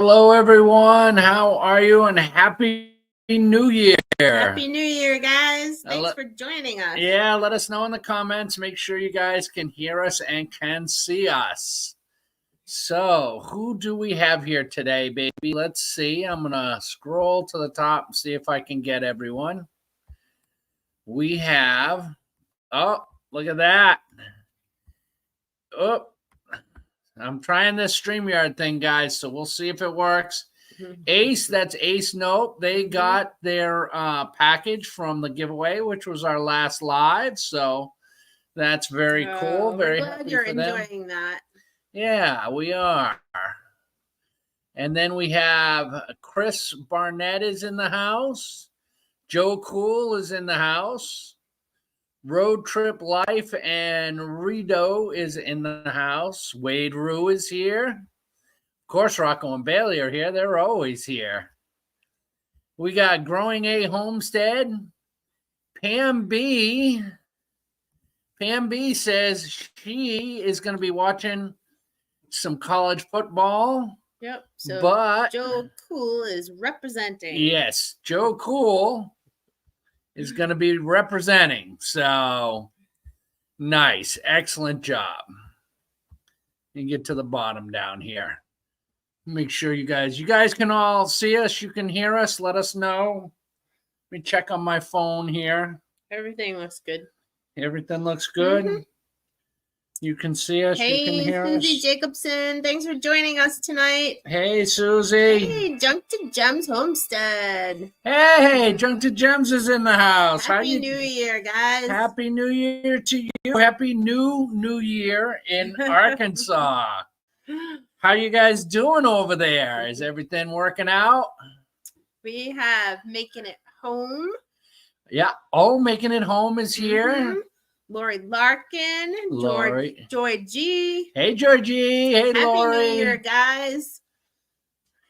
Hello, everyone. How are you? And Happy New Year. Happy New Year, guys. Thanks let- for joining us. Yeah, let us know in the comments. Make sure you guys can hear us and can see us. So, who do we have here today, baby? Let's see. I'm going to scroll to the top and see if I can get everyone. We have, oh, look at that. Oh, I'm trying this StreamYard thing, guys, so we'll see if it works. Ace, that's Ace Nope. They got their package from the giveaway, which was our last live. So that's very cool. Very glad you're enjoying that. Yeah, we are. And then we have Chris Barnett is in the house. Joe Cool is in the house. Road Trip Life and Rido is in the house. Wade Rue is here. Of course, Rocco and Bailey are here. They're always here. We got Growing A Homestead. Pam B. Pam B says she is going to be watching some college football. Yep. So but Joe Cool is representing. Yes, Joe Cool is going to be representing. So nice. Excellent job. You get to the bottom down here. Make sure you guys can all see us. You can hear us. Let us know. Let me check on my phone here. Everything looks good. Everything looks good. You can see us. Hey, you can hear Susie us. Jacobson. Thanks for joining us tonight. Hey, Susie. Hey, Junk to Gems Homestead. Hey, Junk to Gems is in the house. Happy New Year, guys. Happy New Year to you. Happy New Year in Arkansas. How you guys doing over there? Is everything working out? We have Making It Home. Yeah. Oh, Making It Home is here. Lori Larkin. Lori. Joy G. Hey, Georgie. Hey, Lori. Happy New Year, guys.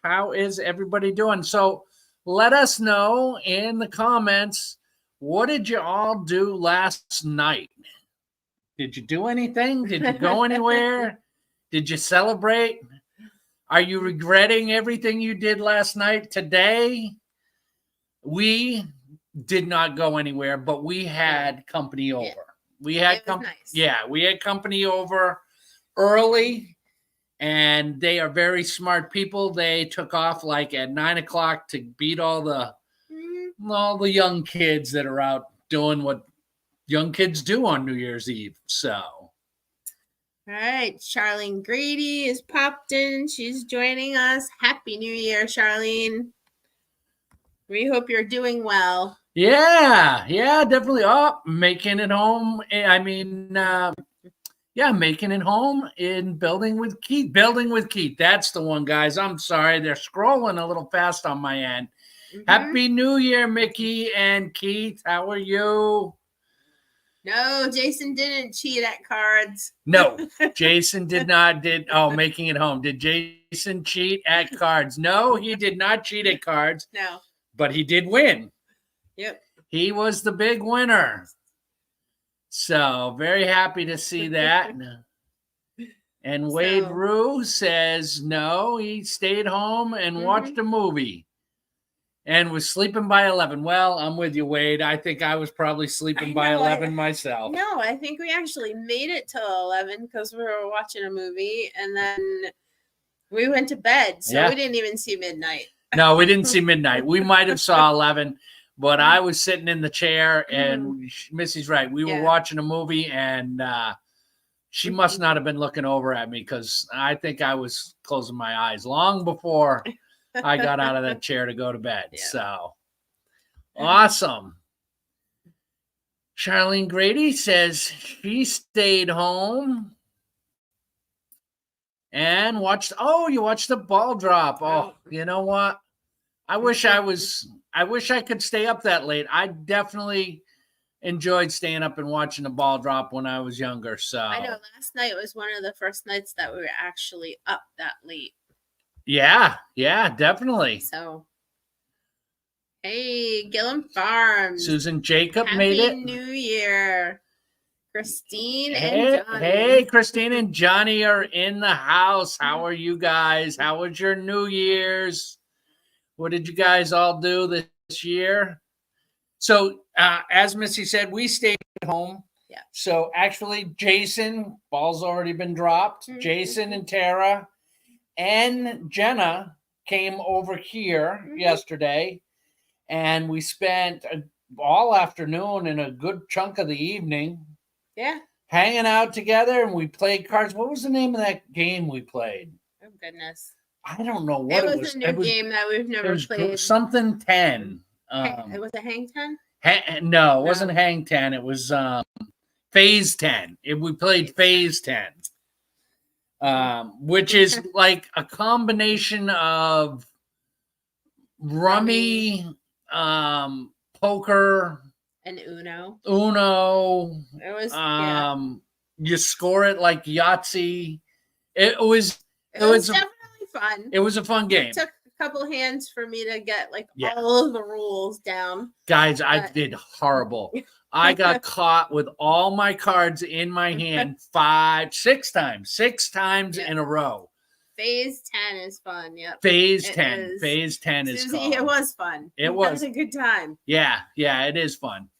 How is everybody doing? So let us know in the comments, what did you all do last night? Did you do anything? Did you go anywhere? Did you celebrate? Are you regretting everything you did last night today? We did not go anywhere, but we had company over. We had we had company over early, and they are very smart people. They took off like at 9 o'clock to beat all the young kids that are out doing what young kids do on New Year's Eve. So, all right, Charlene Grady is popped in. She's joining us. Happy New Year, Charlene. We hope you're doing well. Yeah, definitely. Oh, Making It Home. I mean, Making It Home in Building with Keith. Building with Keith. That's the one, guys. I'm sorry. They're scrolling a little fast on my end. Happy New Year, Mickey and Keith. How are you? No, Jason didn't cheat at cards. No, Jason did not. Making It Home. Did Jason cheat at cards? No, he did not cheat at cards. No. But he did win. Yep. He was the big winner. So very happy to see that. And Wade Rue says no, he stayed home and watched a movie and was sleeping by 11. Well, I'm with you, Wade. I think I was probably sleeping by 11 myself. No, I think we actually made it till 11 because we were watching a movie, and then we went to bed. So we didn't even see midnight. No, we didn't see midnight. We might have saw 11, but I was sitting in the chair, and Missy's right. We were watching a movie, and she must not have been looking over at me because I think I was closing my eyes long before I got out of that chair to go to bed. So awesome. Charlene Grady says she stayed home and watched. Oh, you watched the ball drop. Oh, you know what? I wish I could stay up that late. I definitely enjoyed staying up and watching the ball drop when I was younger. So I know last night was one of the first nights that we were actually up that late. Yeah, definitely. So, hey, Gillum Farms. Susan Jacob made it. Happy New Year. Christine and Hey, Johnny. hey, Christine and Johnny are in the house. How are you guys? How was your New Year's? What did you guys all do this year? So, as Missy said, we stayed at home. Yeah. So, actually, Jason, ball's already been dropped. Mhm. Jason and Tara and Jenna came over here yesterday, and we spent all afternoon and a good chunk of the evening hanging out together, and we played cards. What was the name of that game we played? Oh, goodness. I don't know what it was. It was a new game that we've never played. Something 10. Was it Hang 10? No, it wasn't Hang 10. It was Phase 10. We played Phase 10, which is like a combination of rummy, poker, and Uno. It was you score it like Yahtzee. It was definitely fun. It was a fun game. It took a couple hands for me to get all of the rules down. Guys, I did horrible. I got caught with all my cards in my hand 6 times in a row. Phase 10 is fun. Yep. Phase 10 is Susie, it was fun. It was a good time. Yeah, it is fun.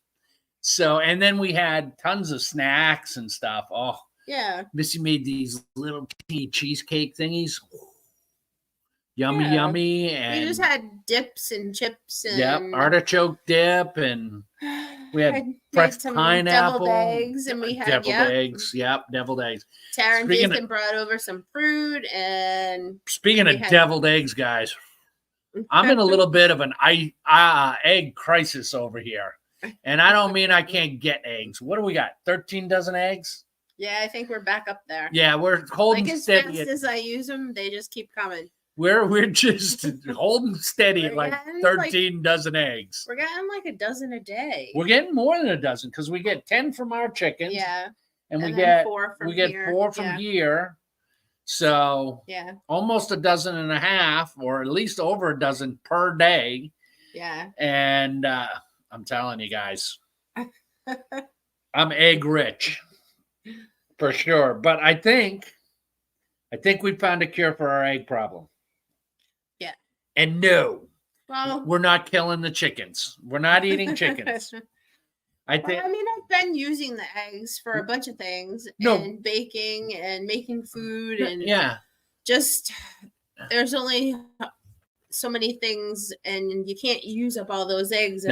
So, and then we had tons of snacks and stuff. Oh, yeah. Missy made these little teeny cheesecake thingies. Yummy. And we just had dips and chips and artichoke dip, and we had fresh pineapple, deviled eggs, and we had deviled eggs. Tara and Jason brought over some fruit, and speaking of deviled eggs, guys, I'm in a little bit of an egg crisis over here, and I don't mean I can't get eggs. What do we got? 13 dozen eggs? Yeah, I think we're back up there. Yeah, we're holding steady. As fast as I use them, they just keep coming. We're just holding steady at like 13 dozen eggs. We're getting like a dozen a day. We're getting more than a dozen because we get 10 from our chickens. Yeah. And we get 4 from four from here. So almost a dozen and a half, or at least over a dozen per day. Yeah. And I'm telling you guys, I'm egg rich for sure. But I think we found a cure for our egg problem. Yeah. And no, well, we're not killing the chickens. We're not eating chickens. I've been using the eggs for a bunch of things, and baking and making food, and just there's only so many things, and you can't use up all those eggs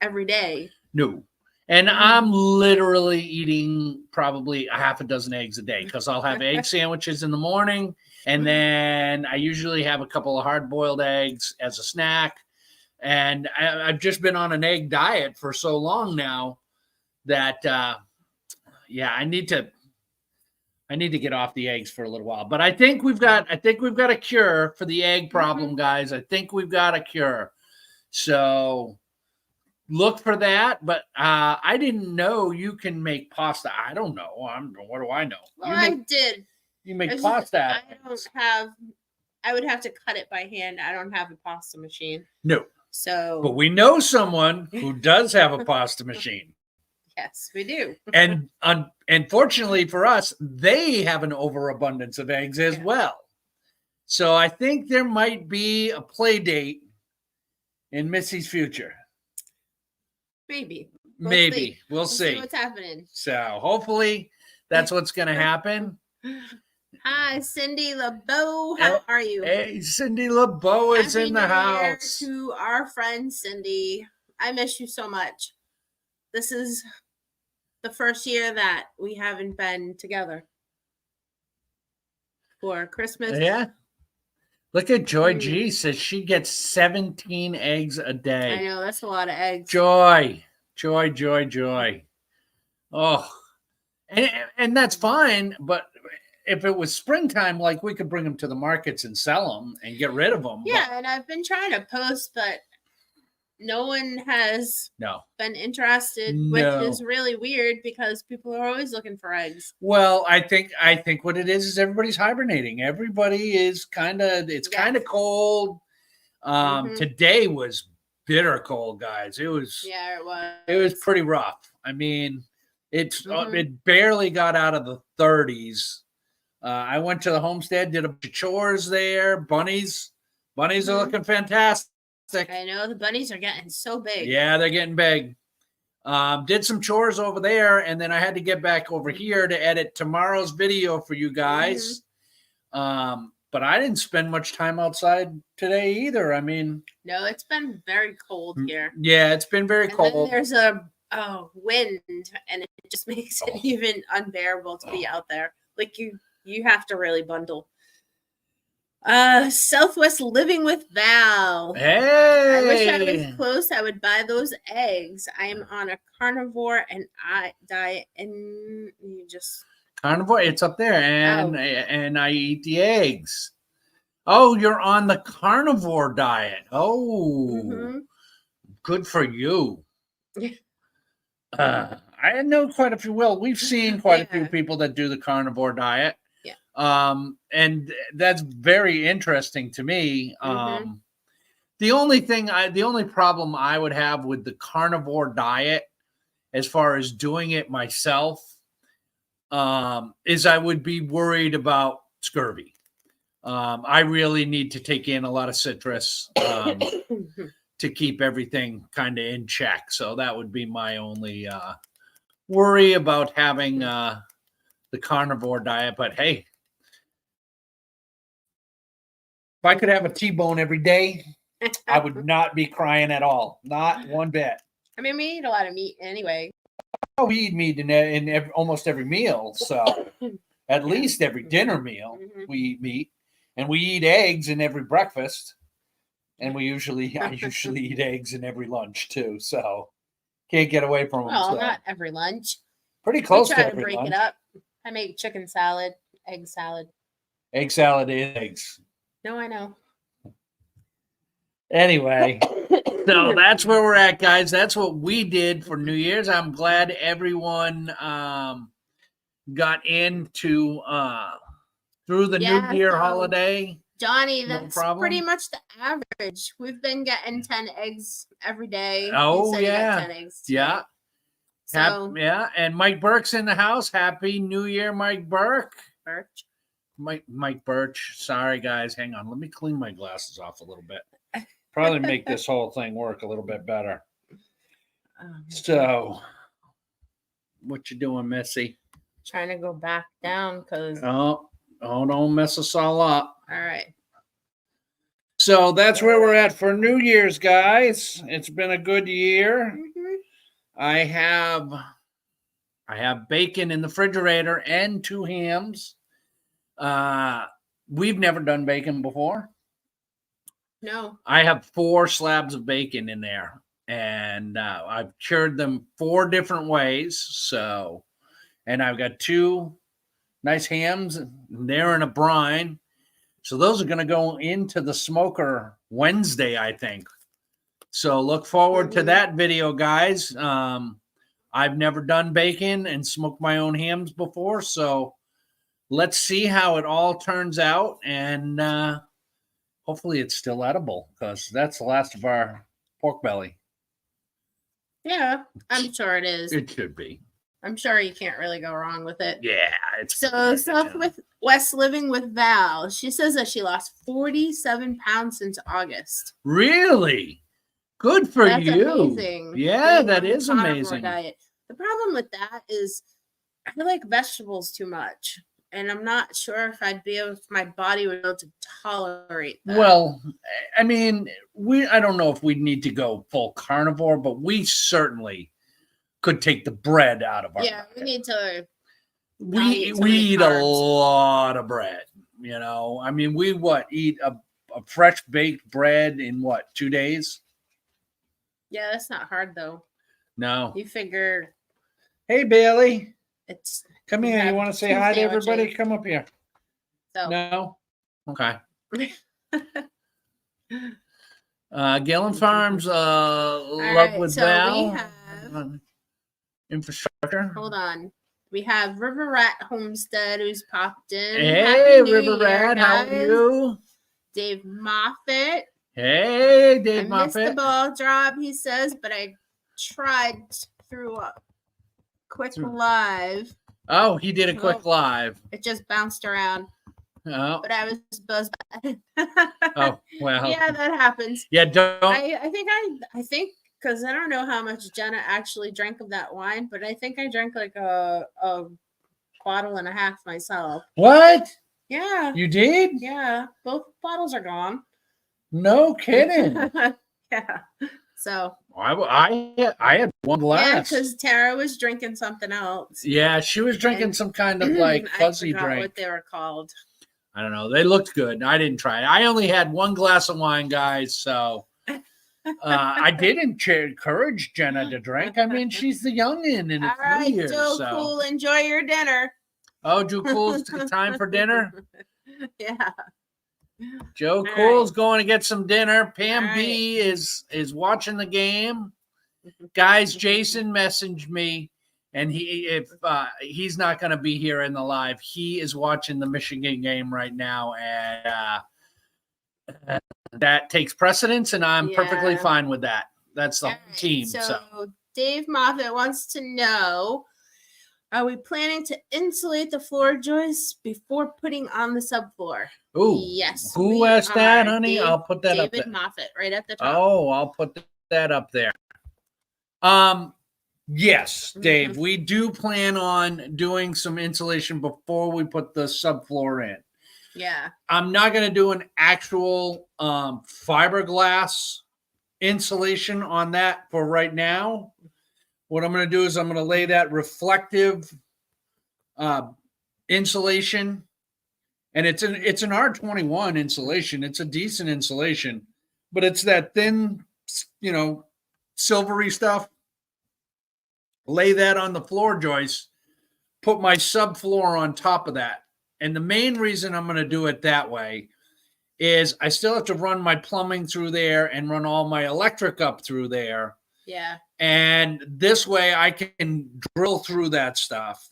every day. No. And I'm literally eating probably a half a dozen eggs a day because I'll have egg sandwiches in the morning. And then I usually have a couple of hard-boiled eggs as a snack. And I've just been on an egg diet for so long now that, I need to get off the eggs for a little while. But I think we've got a cure for the egg problem, guys. I think we've got a cure. So look for that, but I didn't know you can make pasta. I don't know. What do I know? Well, I did. You make pasta. I would have to cut it by hand. I don't have a pasta machine. No. So, but we know someone who does have a pasta machine. Yes, we do. And unfortunately for us, they have an overabundance of eggs as well. So I think there might be a play date in Missy's future. Maybe. We'll see what's happening. So hopefully that's what's going to happen. Hi, Cindy LeBeau. How are you? Hey, Cindy LeBeau is in the house. To our friend Cindy, I miss you so much. This is the first year that we haven't been together for Christmas. Yeah. Look at Joy G. Says she gets 17 eggs a day. I know, that's a lot of eggs. Joy. Oh, and that's fine. But if it was springtime, like, we could bring them to the markets and sell them and get rid of them. Yeah, and I've been trying to post, but no one has been interested, which is really weird because people are always looking for eggs. Well, I think what it is everybody's hibernating. Everybody is kind of cold. Today was bitter cold, guys. It was pretty rough. I mean, It barely got out of the 30s. I went to the homestead, did a bunch of chores there. Bunnies are looking fantastic. I know the bunnies are getting so big. Yeah, they're getting big. Did some chores over there, and then I had to get back over here to edit tomorrow's video for you guys. But I didn't spend much time outside today either. I mean, no, it's been very cold here. Yeah, it's been very cold. Then there's a wind, and it just makes it even unbearable to be out there. Like you have to really bundle. Southwest Living with Val. Hey, I wish I was close. I would buy those eggs. I am on a carnivore and diet, and you just carnivore. It's up there, and I eat the eggs. Oh, you're on the carnivore diet. Oh, good for you. I know quite a few. Well, we've seen quite a few people that do the carnivore diet. And that's very interesting to me. The only problem I would have with the carnivore diet, as far as doing it myself, is I would be worried about scurvy. I really need to take in a lot of citrus to keep everything kind of in check. So that would be my only worry about having the carnivore diet. But hey, if I could have a T-bone every day, I would not be crying at all. Not one bit. I mean, we eat a lot of meat anyway. Oh, we eat meat in almost every meal. So at least every dinner meal, we eat meat. And we eat eggs in every breakfast. And I usually eat eggs in every lunch too. So can't get away from them. Well, not every lunch. Pretty close to every lunch. I try to break it up. I make chicken salad, egg salad. Egg salad is eggs. No, I know. Anyway, so that's where we're at, guys. That's what we did for New Year's. I'm glad everyone got into through the New Year holiday. Johnny, that's pretty much the average. We've been getting 10 eggs every day. Oh, yeah. 10 eggs yeah. So, and Mike Burke's in the house. Happy New Year, Mike Burke. Mike Birch. Sorry, guys. Hang on. Let me clean my glasses off a little bit. Probably make this whole thing work a little bit better. So, what you doing, Missy? Trying to go back down because... Oh, don't mess us all up. All right. So, that's where we're at for New Year's, guys. It's been a good year. I have bacon in the refrigerator and 2 hams. We've never done bacon before. No. I have 4 slabs of bacon in there, and I've cured them 4 different ways. So, and I've got 2 nice hams, and they're in a brine. So those are going to go into the smoker Wednesday, I think. So look forward to that video, guys. I've never done bacon and smoked my own hams before, so let's see how it all turns out, and hopefully it's still edible, because that's the last of our pork belly. Yeah, I'm sure it is. It should be. I'm sure you can't really go wrong with it. Yeah. It's so Southwest Living with Val. She says that she lost 47 pounds since August. Really? Good for That's you. Amazing. Yeah, that is amazing. Diet. The problem with that is I like vegetables too much. And I'm not sure if my body would be able to tolerate that. Well, I mean, I don't know if we need to go full carnivore, but we certainly could take the bread out of our diet. We need to. We eat a lot of bread, you know. I mean, we eat a fresh baked bread in 2 days? Yeah, that's not hard though. No. You figure. Hey, Bailey. Come here. You want to say hi to everybody? Come up here. So. No? Okay. Galen Farms, Love with Val. We have infrastructure. Hold on. We have River Rat Homestead who's popped in. Hey, River Rat, how are you? Dave Moffat. Hey, Dave Moffat. I missed the ball drop, he says, but I tried through quick live. Oh, he did a quick live. It just bounced around. Oh. But I was buzzed. Oh, well. Yeah, that happens. Yeah, don't. I think because I don't know how much Jenna actually drank of that wine, but I think I drank like a bottle and a half myself. What? Yeah. You did? Yeah. Both bottles are gone. No kidding. Yeah. So I had one glass. Yeah, because Tara was drinking something else. Yeah, she was drinking some kind of like fuzzy I forgot drink. what they were called. I don't know. They looked good. I didn't try it. I only had one glass of wine, guys. So I didn't encourage Jenna to drink. I mean, she's the youngin', and it's New Year's. Joe Cool, enjoy your dinner. Oh, Joe Cool's time for dinner? Yeah. Joe Cool's going to get some dinner. Pam B is watching the game. Guys, Jason messaged me, and if he's not going to be here in the live, he is watching the Michigan game right now, and that takes precedence, and I'm perfectly fine with that. That's the team. So Dave Moffat wants to know, are we planning to insulate the floor joists before putting on the subfloor? Ooh, yes. Who asked that, honey? I'll put that up there. David Moffat, right at the top. Oh, I'll put that up there. Yes, Dave, we do plan on doing some insulation before we put the subfloor in. Yeah. I'm not going to do an actual fiberglass insulation on that for right now. What I'm going to do is I'm going to lay that reflective insulation, and it's an R21 insulation. It's a decent insulation, but it's that thin, silvery stuff. Lay that on the floor joist, put my subfloor on top of that. And the main reason I'm going to do it that way is I still have to run my plumbing through there and run all my electric up through there. Yeah. And this way I can drill through that stuff,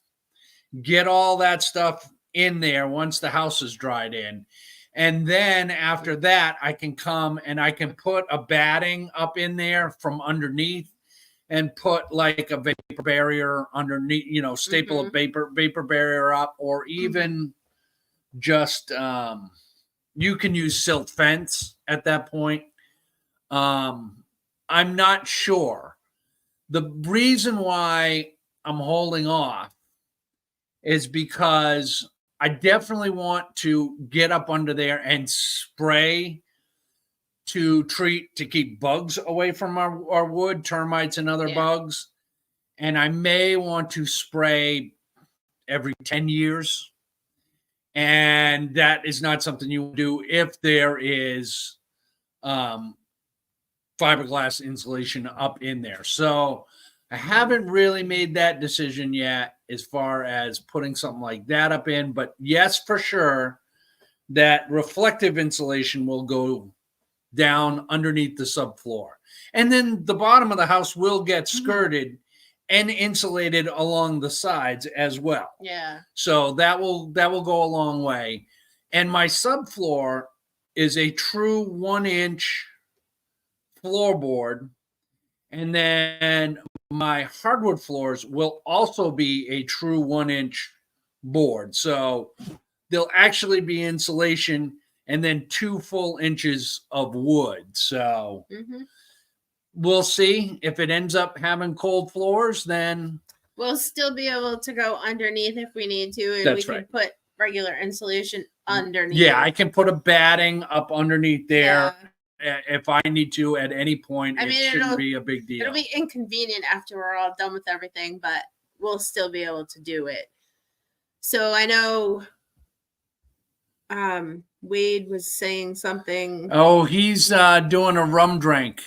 get all that stuff in there once the house is dried in. And then after that, I can come and I can put a batting up in there from underneath and put like a vapor barrier underneath, staple a vapor barrier up, or even just you can use silt fence at that point. I'm not sure. The reason why I'm holding off is because I definitely want to get up under there and spray to keep bugs away from our wood, termites and other bugs. And I may want to spray every 10 years. And that is not something you do if there is fiberglass insulation up in there. So I haven't really made that decision yet as far as putting something like that up in. But yes, for sure, that reflective insulation will go down underneath the subfloor. And then the bottom of the house will get skirted and insulated along the sides as well. Yeah. So that will go a long way. And my subfloor is a true 1-inch floorboard. And then my hardwood floors will also be a true 1-inch board. So there'll actually be insulation and then 2 full inches of wood. So we'll see. If it ends up having cold floors, then we'll still be able to go underneath if we need to, and we can put regular insulation underneath. Yeah, I can put a batting up underneath there if I need to at any point. It shouldn't be a big deal. It'll be inconvenient after we're all done with everything, but we'll still be able to do it. So I know Wade was saying something. Oh, he's doing a rum drink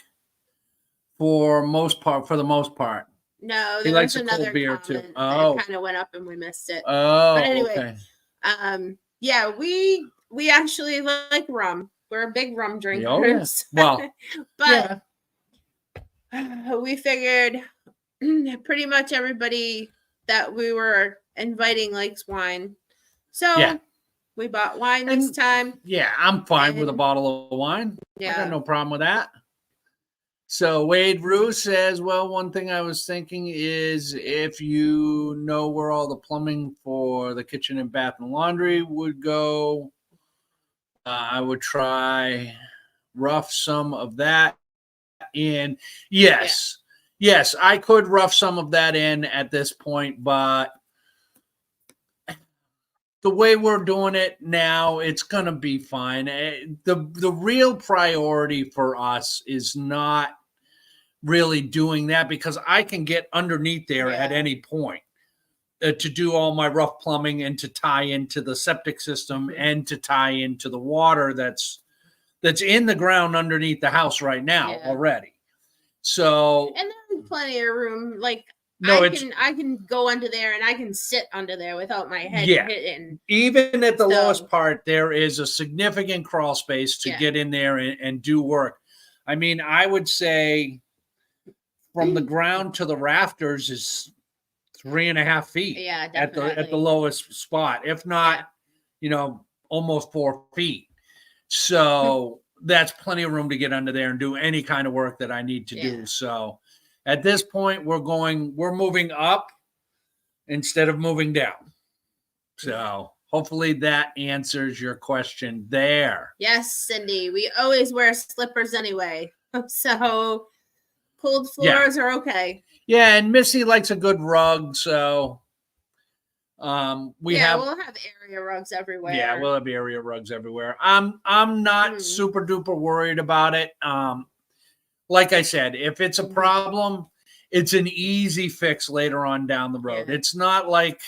for the most part. No, he likes a cold beer too. Oh, kind of went up and we missed it. Oh, but anyway, yeah, we actually like rum. We're big rum drinkers. Oh, yes. Well, but we figured pretty much everybody that we were inviting likes wine, so we bought wine this time. Yeah, I'm fine with a bottle of wine. Yeah, I got no problem with that. So Wade Rue says, well, one thing I was thinking is if you know where all the plumbing for the kitchen and bath and laundry would go, I would try rough some of that in. Yes. Yeah. Yes, I could rough some of that in at this point, but the way we're doing it now, it's going to be fine. The real priority for us is not really doing that because I can get underneath there at any point to do all my rough plumbing and to tie into the septic system and to tie into the water that's in the ground underneath the house right now already. So and there's plenty of room. Like I can go under there and I can sit under there without my head hitting. Even at the lowest part, there is a significant crawl space to get in there and do work. I mean, I would say from the ground to the rafters is 3.5 feet. Yeah, definitely. At the lowest spot, if not, almost 4 feet. So that's plenty of room to get under there and do any kind of work that I need to do. So at this point, we're moving up instead of moving down. So hopefully that answers your question there. Yes, Cindy. We always wear slippers anyway. So cold floors are okay. Yeah, and Missy likes a good rug, so we'll have area rugs everywhere. Yeah, we'll have area rugs everywhere. I'm not super duper worried about it. Like I said, if it's a problem, it's an easy fix later on down the road. Yeah. It's not like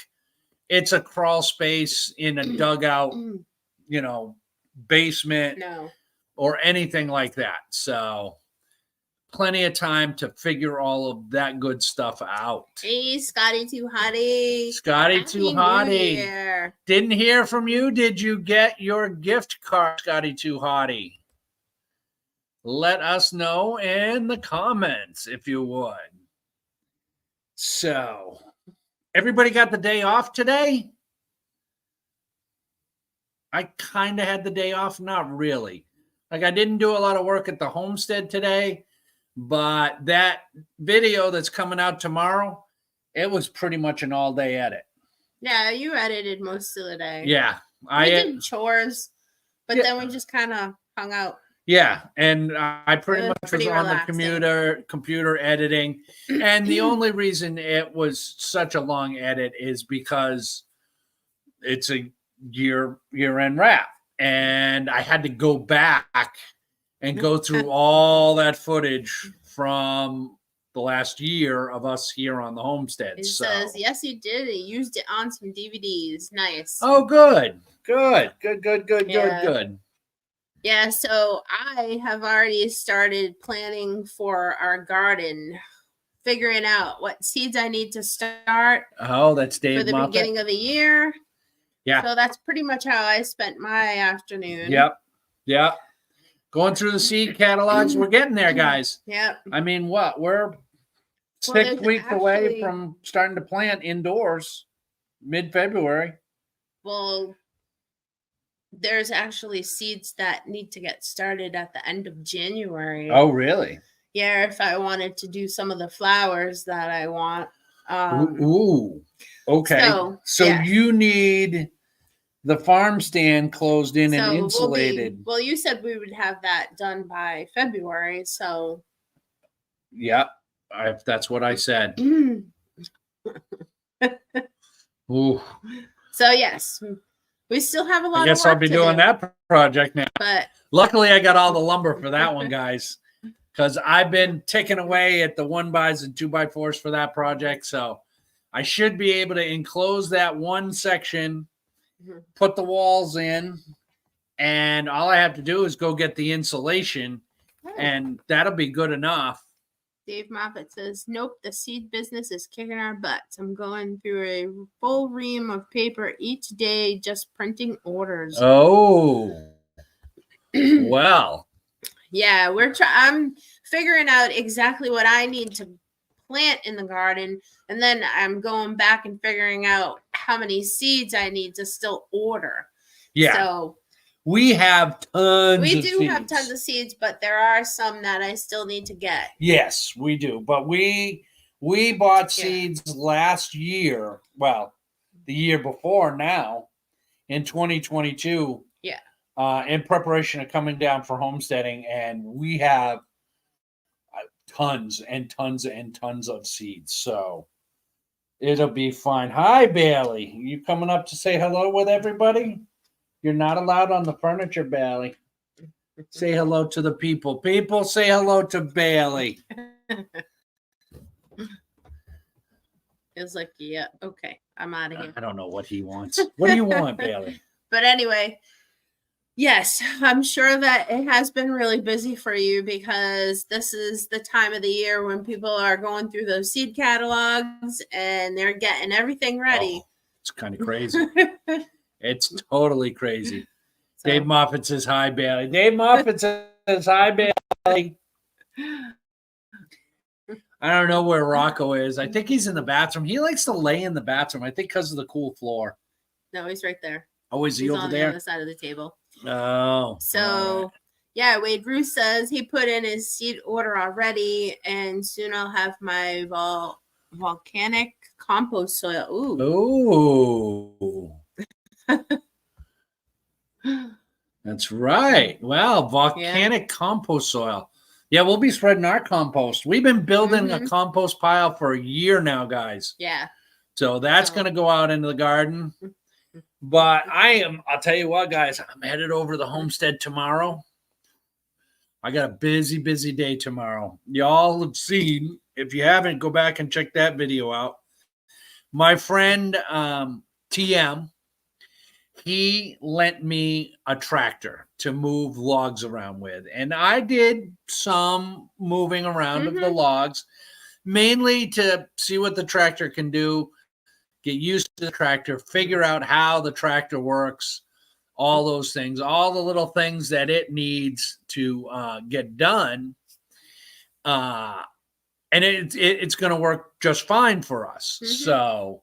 it's a crawl space in a dugout, basement or anything like that. So plenty of time to figure all of that good stuff out. Hey, Scotty Too Hottie. Scotty Too Hottie. Didn't hear from you. Did you get your gift card, Scotty Too Hottie? Let us know in the comments if you would. So, everybody got the day off today? I kind of had the day off. Not really. Like, I didn't do a lot of work at the homestead today. But that video that's coming out tomorrow, it was pretty much an all-day edit. Yeah, you edited most of the day. Yeah. We did chores, but then we just kind of hung out. Yeah, and I pretty much was on the computer editing. And the only reason it was such a long edit is because it's a year-end wrap. And I had to go back and go through all that footage from the last year of us here on the homestead. It says, yes, he did. He used it on some DVDs. Nice. Oh, good. Good. Yeah, so I have already started planning for our garden, figuring out what seeds I need to start. Oh, that's Dave for the Muppet. Beginning of the year. Yeah. So that's pretty much how I spent my afternoon. Yep. Going through the seed catalogs. We're getting there, guys. Yep. I mean, we're 6 weeks away from starting to plant indoors, mid-February. Well, there's actually seeds that need to get started at the end of January. Oh, really? Yeah, if I wanted to do some of the flowers that I want. Ooh. Okay. So you need the farm stand closed in and insulated. Well, you said we would have that done by February, so. Yep, that's what I said. Ooh. So yes, we still have a lot. I guess I'll be doing that project now. But luckily, I got all the lumber for that one, guys, because I've been ticking away at the 1x and 2x4s for that project. So I should be able to enclose that one section, put the walls in, and all I have to do is go get the insulation, and that'll be good enough. Dave Moffat says, nope, the seed business is kicking our butts. I'm going through a full ream of paper each day, just printing orders. Oh, well. Yeah, I'm figuring out exactly what I need to plant in the garden, and then I'm going back and figuring out how many seeds I need to still order. Yeah. So We have tons of seeds. We do have tons of seeds, but there are some that I still need to get. Yes, we do. But we bought seeds last year. Well, the year before now, in 2022. Yeah. In preparation of coming down for homesteading, and we have tons and tons and tons of seeds. So it'll be fine. Hi, Bailey. You coming up to say hello with everybody? You're not allowed on the furniture, Bailey. Say hello to the people. People, say hello to Bailey. It's like, yeah, okay, I'm out of here. I don't know what he wants. What do you want, Bailey? But anyway, yes, I'm sure that it has been really busy for you because this is the time of the year when people are going through those seed catalogs and they're getting everything ready. Oh, it's kind of crazy. It's totally crazy. So, Dave Moffat says, hi, Bailey. Dave Moffat says, hi, Bailey. I don't know where Rocco is. I think he's in the bathroom. He likes to lay in the bathroom, I think because of the cool floor. No, he's right there. Oh, is he over there? On the other side of the table. Oh. So, right. Yeah, Wade Bruce says he put in his seed order already, and soon I'll have my volcanic compost soil. Ooh. That's right. Wow, volcanic compost soil. Yeah, we'll be spreading our compost. We've been building a compost pile for a year now, guys. Yeah. So that's going to go out into the garden. But I'll tell you what, guys, I'm headed over to the homestead tomorrow. I got a busy, busy day tomorrow. Y'all have seen, if you haven't, go back and check that video out. My friend TM, he lent me a tractor to move logs around with. And I did some moving around of the logs, mainly to see what the tractor can do, get used to the tractor, figure out how the tractor works, all those things, all the little things that it needs to get done. And it's going to work just fine for us. So,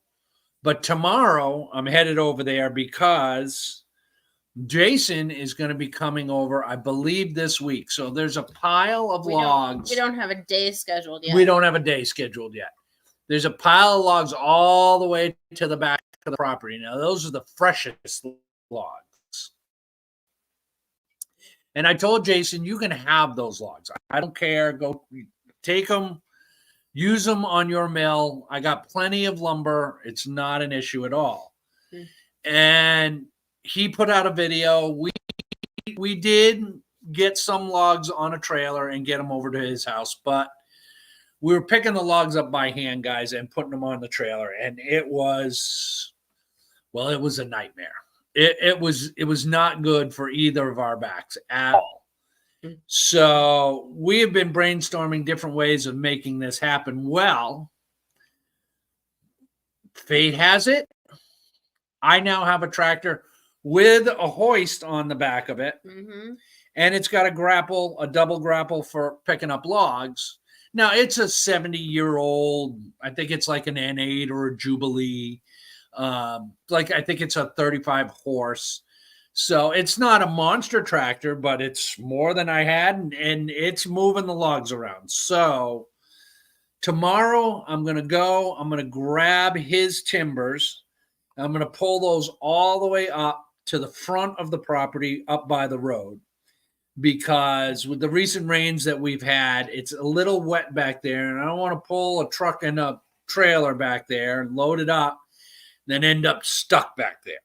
but tomorrow I'm headed over there because Jason is going to be coming over, I believe, this week. So there's a pile of logs. We don't have a day scheduled yet. We don't have a day scheduled yet. There's a pile of logs all the way to the back of the property. Now, those are the freshest logs. And I told Jason, you can have those logs. I don't care. Go take them, use them on your mill. I got plenty of lumber. It's not an issue at all. And he put out a video. We did get some logs on a trailer and get them over to his house, but we were picking the logs up by hand, guys, and putting them on the trailer. And it was a nightmare. It was not good for either of our backs at all. So we have been brainstorming different ways of making this happen. Well, fate has it, I now have a tractor with a hoist on the back of it. And it's got a double grapple for picking up logs. Now, it's a 70-year-old, I think it's like an N8 or a Jubilee. I think it's a 35 horse. So it's not a monster tractor, but it's more than I had, and it's moving the logs around. So tomorrow I'm going to grab his timbers. I'm going to pull those all the way up to the front of the property up by the road. Because with the recent rains that we've had, it's a little wet back there, and I don't want to pull a truck and a trailer back there and load it up, then end up stuck back there.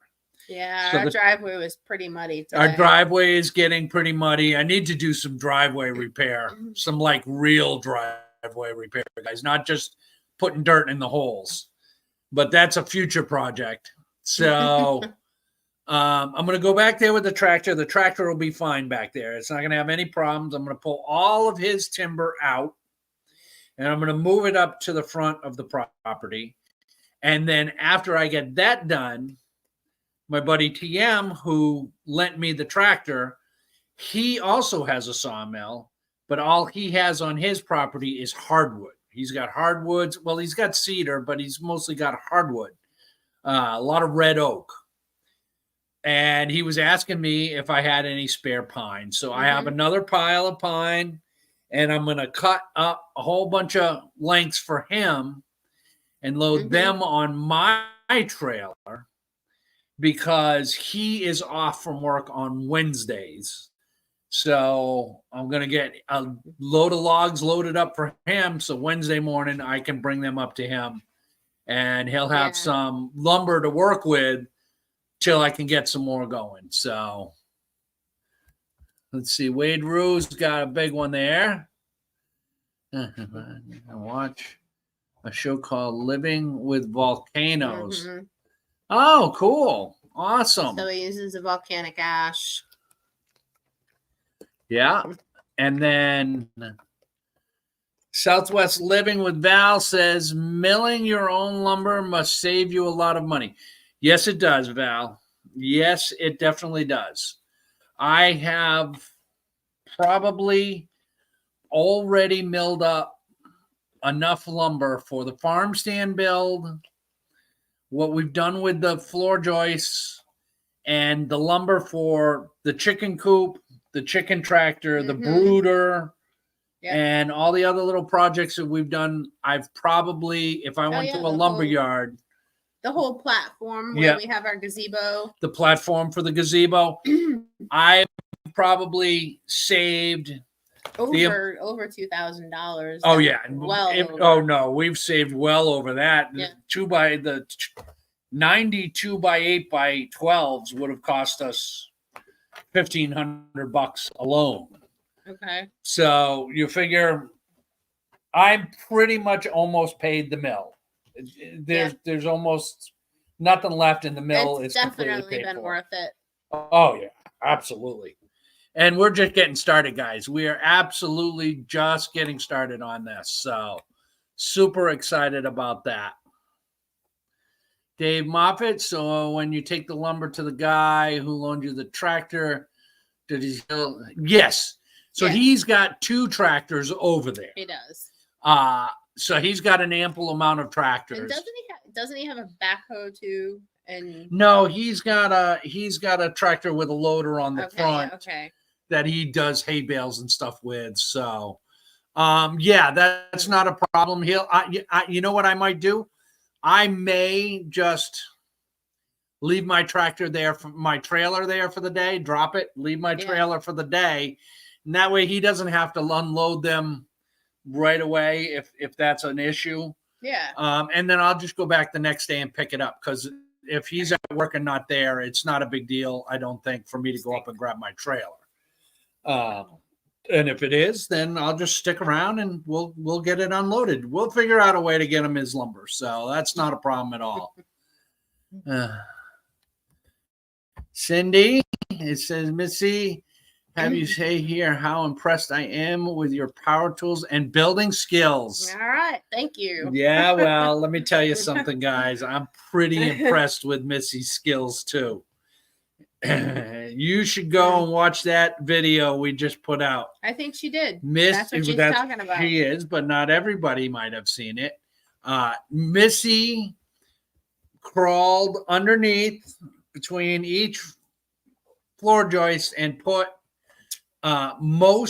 Yeah, so our driveway was pretty muddy today. Our driveway is getting pretty muddy. I need to do some driveway repair, some like real driveway repair, guys, not just putting dirt in the holes. But that's a future project. So I'm going to go back there with the tractor. The tractor will be fine back there. It's not going to have any problems. I'm going to pull all of his timber out, and I'm going to move it up to the front of the property. And then after I get that done, my buddy TM, who lent me the tractor, he also has a sawmill, but all he has on his property is hardwood. He's got hardwoods. Well, he's got cedar, but he's mostly got hardwood, a lot of red oak. And he was asking me if I had any spare pine. So I have another pile of pine, and I'm going to cut up a whole bunch of lengths for him and load them on my trailer because he is off from work on Wednesdays. So I'm going to get a load of logs loaded up for him. So Wednesday morning, I can bring them up to him, and he'll have some lumber to work with till I can get some more going. So let's see. Wade Rue's got a big one there. I watch a show called Living with Volcanoes. Oh, cool. Awesome. So he uses a volcanic ash. Yeah. And then Southwest Living with Val says, milling your own lumber must save you a lot of money. Yes, it does, Val. Yes, it definitely does. I have probably already milled up enough lumber for the farm stand build, what we've done with the floor joists, and the lumber for the chicken coop, the chicken tractor, the brooder, and all the other little projects that we've done. I've probably, if I went to a lumber yard, the whole platform where we have our gazebo. The platform for the gazebo. I probably saved over $2,000. Oh yeah. Well, oh no, we've saved well over that. Yeah. 92 by 8 by 12s would have cost us $1,500 alone. Okay. So you figure I'm pretty much almost paid the mill. There's almost nothing left in the mill. It's definitely been worth it. Oh yeah, absolutely. And we're just getting started, guys. We are absolutely just getting started on this. So super excited about that. Dave Moffitt, so when you take the lumber to the guy who loaned you the tractor, did he still? Yes. So he's got 2 tractors over there. He does. So he's got an ample amount of tractors. And doesn't he have a backhoe too? And no, he's got a tractor with a loader on the front. Okay. That he does hay bales and stuff with. So, that's not a problem. You know what I might do? I may just leave my tractor there, for my trailer there for the day, drop it, leave my trailer for the day. And that way he doesn't have to unload them right away if that's an issue. Yeah. And then I'll just go back the next day and pick it up. Because if he's at work and not there, it's not a big deal, I don't think, for me to go up and grab my trailer. And if it is, then I'll just stick around and we'll get it unloaded. We'll figure out a way to get him his lumber. So that's not a problem at all. Cindy, it says, Missy, have you say here how impressed I am with your power tools and building skills. All right. Thank you. Yeah, well, let me tell you something, guys. I'm pretty impressed with Missy's skills too. You should go and watch that video we just put out. I think she did. That's what she's talking about. She is, but not everybody might have seen it. Missy crawled underneath between each floor joist and put more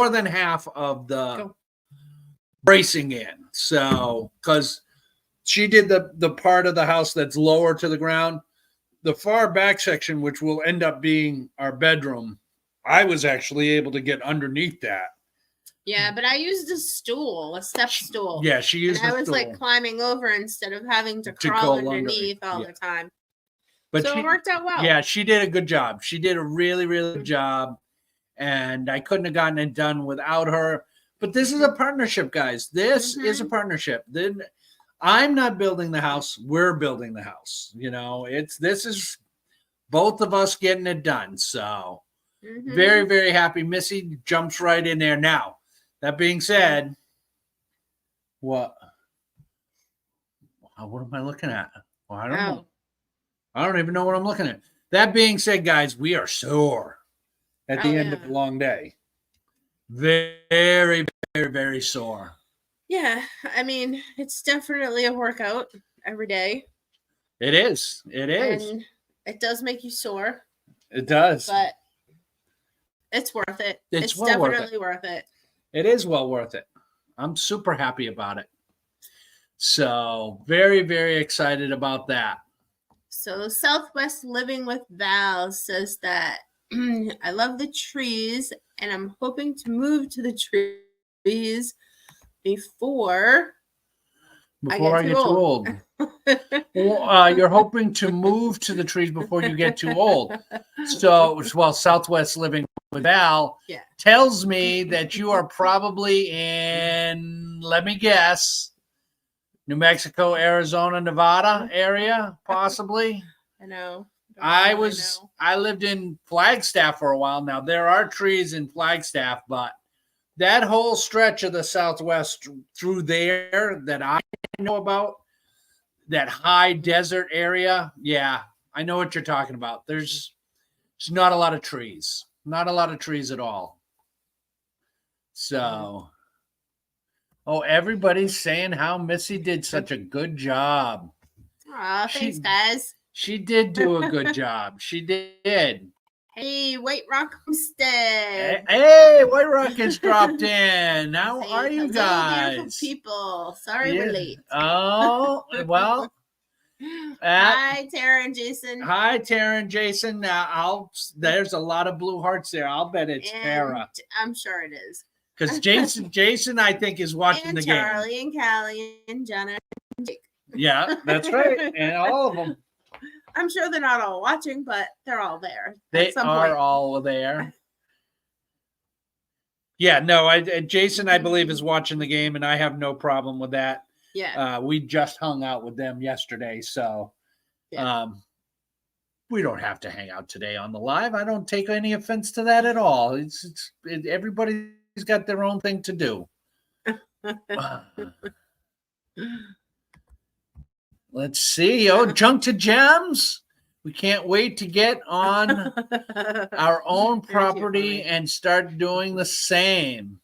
than half of the bracing in. So, because she did the part of the house that's lower to the ground. The far back section, which will end up being our bedroom, I was actually able to get underneath that. Yeah, but I used a step stool. Yeah, she used. And I was like climbing over instead of having to crawl underneath all the time. But so it worked out well. Yeah, she did a good job. She did a really, really good job, and I couldn't have gotten it done without her. But this is a partnership, guys. This is a partnership. Then I'm not building the house. We're building the house. You know, this is both of us getting it done. So very, very happy. Missy jumps right in there. Now, that being said, what am I looking at? Well, I don't know. I don't even know what I'm looking at. That being said, guys, we are sore at the end of a long day. Very, very, very sore. Yeah, I mean, it's definitely a workout every day. It is. It is. And It does make you sore. It does. But it's worth it. It's well definitely worth it. It is well worth it. I'm super happy about it. So very, very excited about that. So Southwest Living with Val says that I love the trees and I'm hoping to move to the trees before I get too old. Well, you're hoping to move to the trees before you get too old. So, well, Southwest Living with Val tells me that you are probably in, let me guess, New Mexico, Arizona, Nevada area, possibly. I know. I lived in Flagstaff for a while. Now, there are trees in Flagstaff, but that whole stretch of the Southwest through there that I know about, that high desert area, yeah, I know what you're talking about. There's not a lot of trees. Not a lot of trees at all. So, everybody's saying how Missy did such a good job. Aw, thanks, guys. She did do a good job. She did. Hey, White Rock Homestead. Hey, White Rock has dropped in. How are you guys? Beautiful people. Sorry we're late. Oh, well. Hi, Tara and Jason. Hi, Tara and Jason. There's a lot of blue hearts there. I'll bet it's Tara. I'm sure it is. Because Jason, I think, is watching the game. Charlie and Callie and Jenna and Jake. Yeah, that's right. And all of them. I'm sure they're not all watching, but they're all there. They are all there. Yeah, no, Jason, I believe, is watching the game, and I have no problem with that. Yeah. We just hung out with them yesterday, so we don't have to hang out today on the live. I don't take any offense to that at all. Everybody's got their own thing to do. Let's see. Junk to Gems. We can't wait to get on our own property and start doing the same.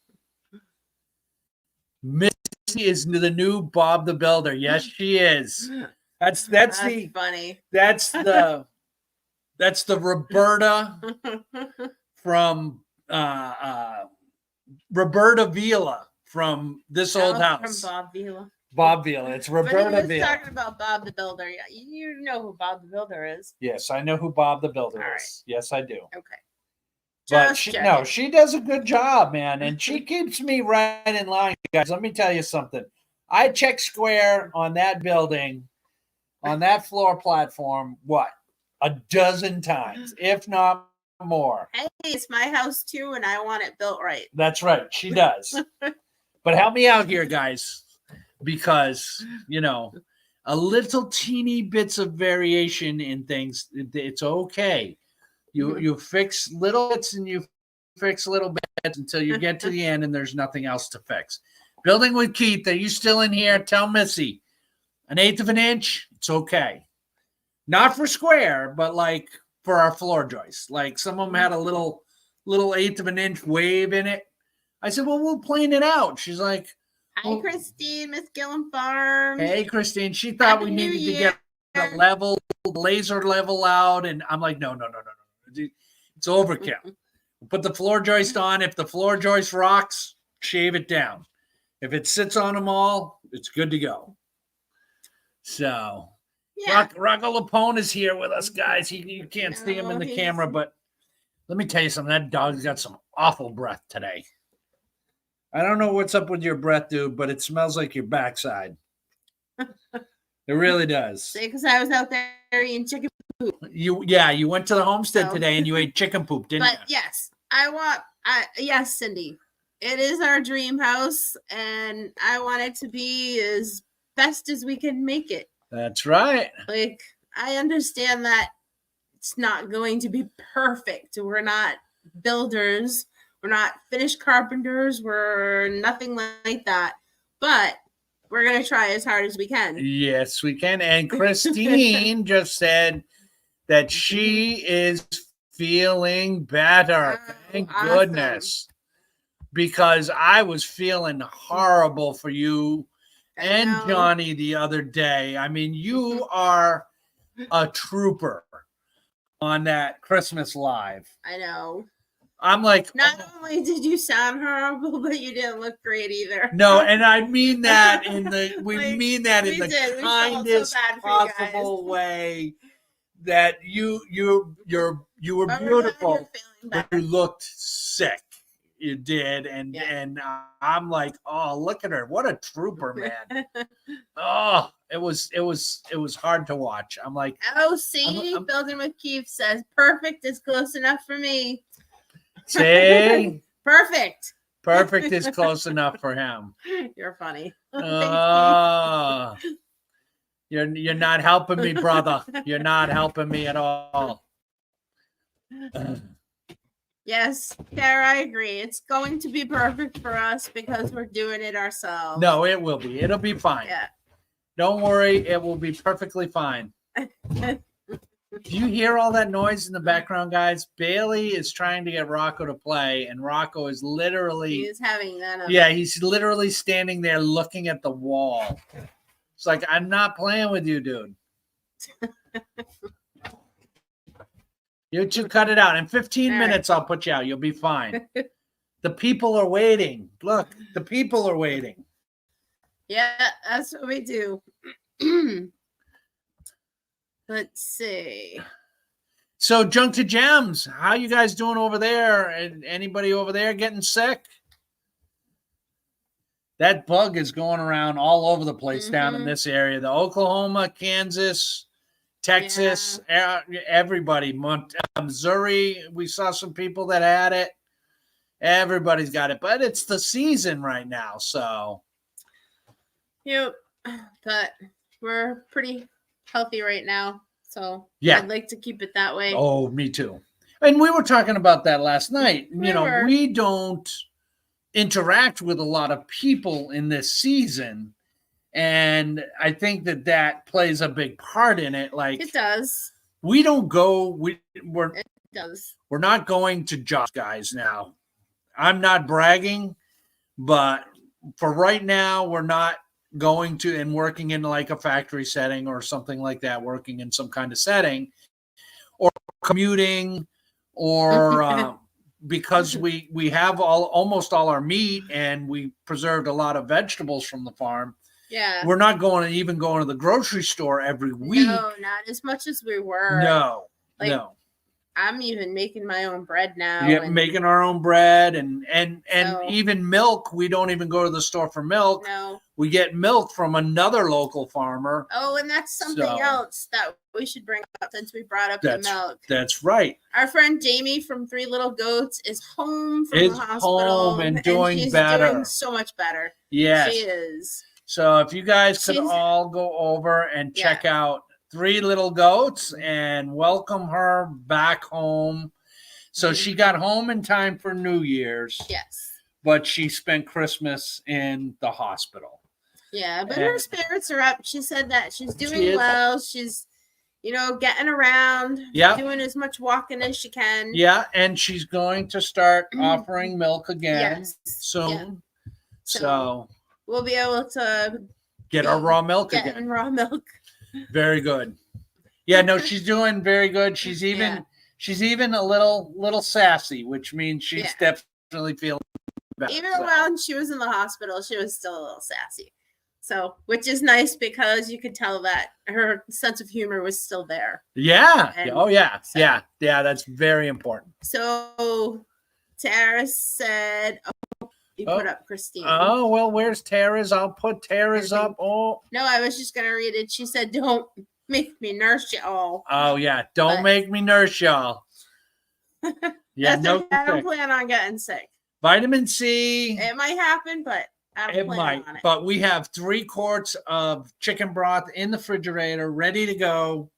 Missy is the new Bob the Builder. Yes, she is. That's funny. That's the Roberta from Roberta Vila from This Old House. From Bob Vila. Bob Vila. It's Roberta Vila. Talking about Bob the Builder. Yeah, you know who Bob the Builder is. Yes, I know who Bob the Builder is. Right. Yes, I do. Okay. But she does a good job, man, and she keeps me right in line, guys. Let me tell you something. I check square on that building, on that floor platform, a dozen times, if not more. Hey, it's my house too, and I want it built right. That's right. She does. But help me out here, guys. Because, a little teeny bits of variation in things, it's okay. You fix little bits and you fix little bits until you get to the end and there's nothing else to fix. Building with Keith, are you still in here? Tell Missy. 1/8 of an inch, it's okay. Not for square, but like for our floor joists. Like some of them had a little 1/8 of an inch wave in it. I said, well, we'll plane it out. She's like, hi, Christine, Miss Gillum Farm. Hey, Christine. She thought we needed to get the laser level out. And I'm like, no. It's overkill. We'll put the floor joist on. If the floor joist rocks, shave it down. If it sits on them all, it's good to go. So, Rocco Lapone is here with us, guys. You can't see him in the camera, but let me tell you something. That dog's got some awful breath today. I don't know what's up with your breath, dude, but it smells like your backside. It really does. Because I was out there eating chicken poop. You went to the homestead today and you ate chicken poop, didn't you? But yes, yes, Cindy. It is our dream house, and I want it to be as best as we can make it. That's right. Like, I understand that it's not going to be perfect. We're not builders. We're not finished carpenters. We're nothing like that. But we're going to try as hard as we can. Yes, we can. And Christine just said that she is feeling better. Thank goodness. Because I was feeling horrible for you and Johnny the other day. I mean, you are a trooper. on that Christmas live. I know. I'm like, not only did you sound horrible, but you didn't look great either. No, and I mean that in the mean that in the kindest so possible way. That you were beautiful, but you looked sick. You did, and I'm like, oh, look at her, what a trooper, man. Oh, it was hard to watch. I'm like, oh, see, Building with Keith says perfect is close enough for me. See, perfect is close enough for him. You're funny. You're not helping me, brother. You're not helping me at all. Yes, Tara, I agree. It's going to be perfect for us because we're doing it ourselves. No, it will be. It'll be fine. Yeah. Don't worry. It will be perfectly fine. Do you hear all that noise in the background, guys? Bailey is trying to get Rocco to play, and Rocco is literally... He's having none of it. He's literally standing there looking at the wall. It's like, I'm not playing with you, dude. You two cut it out. In 15 minutes, I'll put you out. You'll be fine. The people are waiting. Look, the people are waiting. Yeah, that's what we do. Let's see. So, Junk to Gems, how you guys doing over there? And anybody over there getting sick? That bug is going around all over the place down in this area. The Oklahoma, Kansas, Texas, everybody. Missouri, we saw some people that had it. Everybody's got it. But it's the season right now, so. Yep. But we're pretty healthy right now. So I'd like to keep it that way. Oh, me too. And we were talking about that last night. We don't interact with a lot of people in this season, and I think that plays a big part in it. Like, it does. We don't go. It does. We're not going to jobs, guys. Now, I'm not bragging, but for right now, we're not going to and working in like a factory setting or something like that. Working in some kind of setting, or commuting, or. Because we have almost all our meat and we preserved a lot of vegetables from the farm. Yeah. We're not going to the grocery store every week. No, not as much as we were. No. I'm even making my own bread now. Yeah, making our own bread and even milk. We don't even go to the store for milk. No. We get milk from another local farmer. Oh, and that's something else that we should bring up since we brought up the milk. That's right. Our friend Jamie from Three Little Goats is home from the hospital. Home and doing better. Doing so much better. Yes. She is. So if you guys could all go over and check out Three Little Goats and welcome her back home. So she got home in time for New Year's. Yes. But she spent Christmas in the hospital. Yeah, but her spirits are up. She said that she's doing well. She's, getting around, doing as much walking as she can. Yeah, and she's going to start offering milk again soon. Yeah. So we'll be able to get our raw milk again. Raw milk. Very good. Yeah, no, she's doing very good. She's even a little sassy, which means she's definitely feeling better. Even when she was in the hospital, she was still a little sassy. So, which is nice because you could tell that her sense of humor was still there. Yeah. Yeah. That's very important. So, Tara said, you put up Christine. Oh, well, where's Tara's? I'll put Tara's up. Oh. No, I was just going to read it. She said, don't make me nurse y'all. Oh, yeah. Don't make me nurse y'all. Yeah, no. I don't plan on getting sick. Vitamin C. It might happen, but it might. But we have 3 quarts of chicken broth in the refrigerator, ready to go.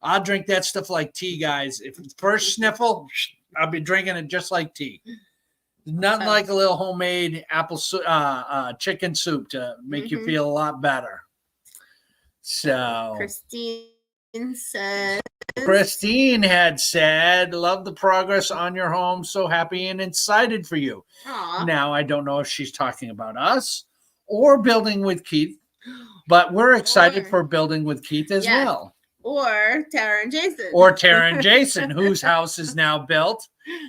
I'll drink that stuff like tea, guys. If it's first sniffle, I'll be drinking it just like tea. Nothing like a little homemade chicken soup to make you feel a lot better. So Christine had said, love the progress on your home. So happy and excited for you. Aww. Now, I don't know if she's talking about us or Building with Keith, but we're excited for Building with Keith as well. Or Tara and Jason. Or Tara and Jason, whose house is now built.